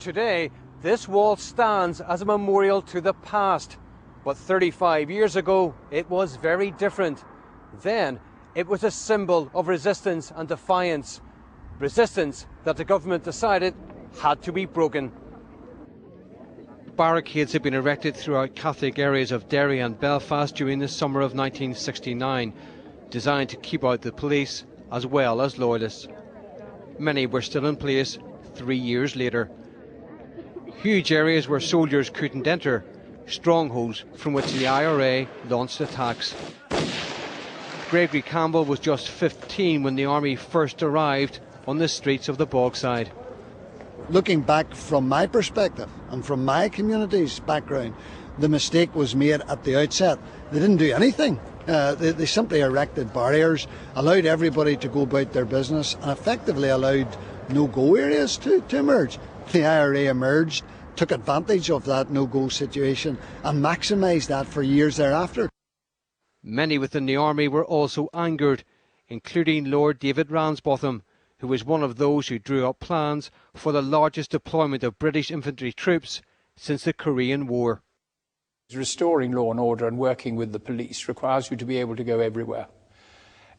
Today, this wall stands as a memorial to the past, but 35 years ago, it was very different. Then, it was a symbol of resistance and defiance. Resistance that the government decided had to be broken. Barricades had been erected throughout Catholic areas of Derry and Belfast during the summer of 1969, designed to keep out the police as well as loyalists. Many were still in place 3 years later. Huge areas where soldiers couldn't enter, strongholds from which the IRA launched attacks. Gregory Campbell was just 15 when the army first arrived on the streets of the Bogside. Looking back from my perspective and from my community's background, the mistake was made at the outset. They didn't do anything. They simply erected barriers, allowed everybody to go about their business, and effectively allowed no-go areas to emerge. The IRA emerged, took advantage of that no-go situation and maximised that for years thereafter. Many within the army were also angered, including Lord David Ramsbotham, who was one of those who drew up plans for the largest deployment of British infantry troops since the Korean War. Restoring law and order and working with the police requires you to be able to go everywhere.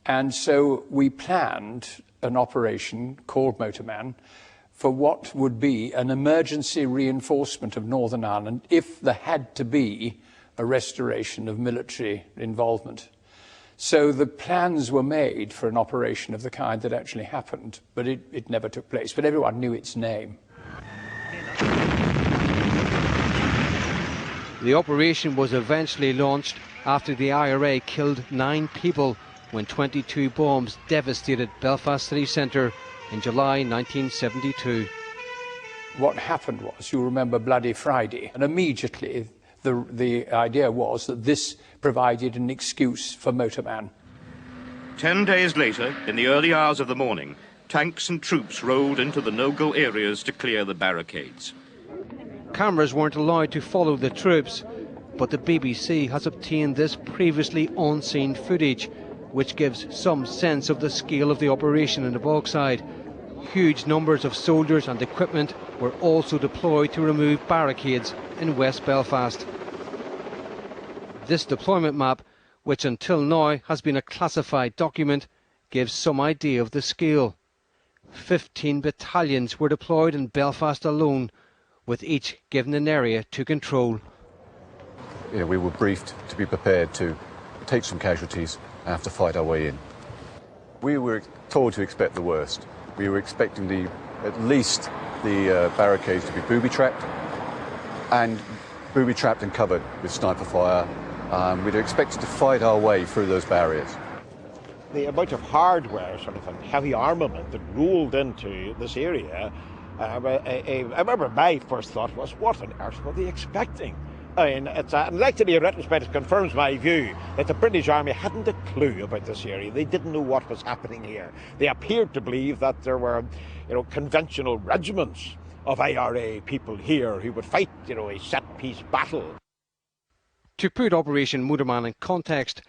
And so we planned an operation called Motorman for what would be an emergency reinforcement of Northern Ireland if there had to be a restoration of military involvement. So the plans were made for an operation of the kind that actually happened, but it never took place. But everyone knew its name. The operation was eventually launched after the IRA killed 9 people when 22 bombs devastated Belfast city centre in July 1972. What happened was, you remember Bloody Friday, and immediately the idea was that this provided an excuse for Motorman. 10 days later, in the early hours of the morning, tanks and troops rolled into the no-go areas to clear the barricades. Cameras weren't allowed to follow the troops, but the BBC has obtained this previously unseen footage, which gives some sense of the scale of the operation in the Bogside. Huge numbers of soldiers and equipment were also deployed to remove barricades in West Belfast. This deployment map, which until now has been a classified document, gives some idea of the scale. 15 battalions were deployed in Belfast alone, with each given an area to control. We were briefed to be prepared to take some casualties and have to fight our way in. We were told to expect the worst. We were expecting at least the barricades to be booby-trapped and covered with sniper fire. We'd expected to fight our way through those barriers. The amount of hardware, sort of, and heavy armament that rolled into this area, I remember my first thought was, what on earth were they expecting? I mean, and actually, in retrospect, it confirms my view that the British Army hadn't a clue about this area. They didn't know what was happening here. They appeared to believe that there were, conventional regiments of IRA people here who would fight, a set-piece battle. To put Operation Motorman in context,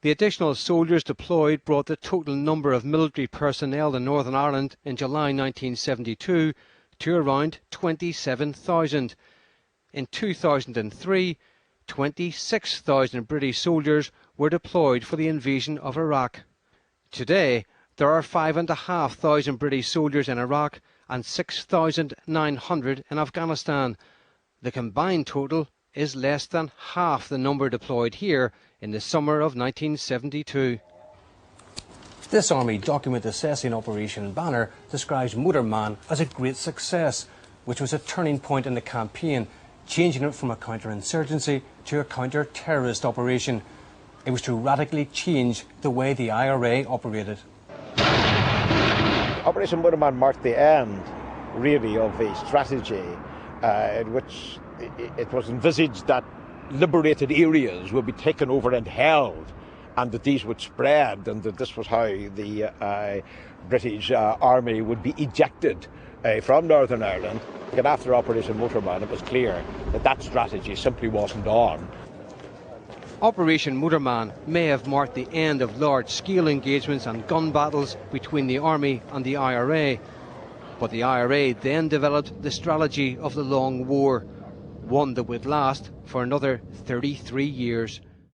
the additional soldiers deployed brought the total number of military personnel in Northern Ireland in July 1972 to around 27,000. In 2003, 26,000 British soldiers were deployed for the invasion of Iraq. Today, there are 5,500 British soldiers in Iraq and 6,900 in Afghanistan. The combined total is less than half the number deployed here in the summer of 1972. This army document assessing Operation Banner describes Motorman as a great success, which was a turning point in the campaign, changing it from a counter-insurgency to a counter-terrorist operation. It was to radically change the way the IRA operated. Operation Motorman marked the end, really, of a strategy in which it was envisaged that liberated areas would be taken over and held, and that these would spread, and that this was how the British Army would be ejected from Northern Ireland. And after Operation Motorman, it was clear that that strategy simply wasn't on. Operation Motorman may have marked the end of large-scale engagements and gun battles between the Army and the IRA, But the IRA then developed the strategy of the long war, one that would last for another 33 years.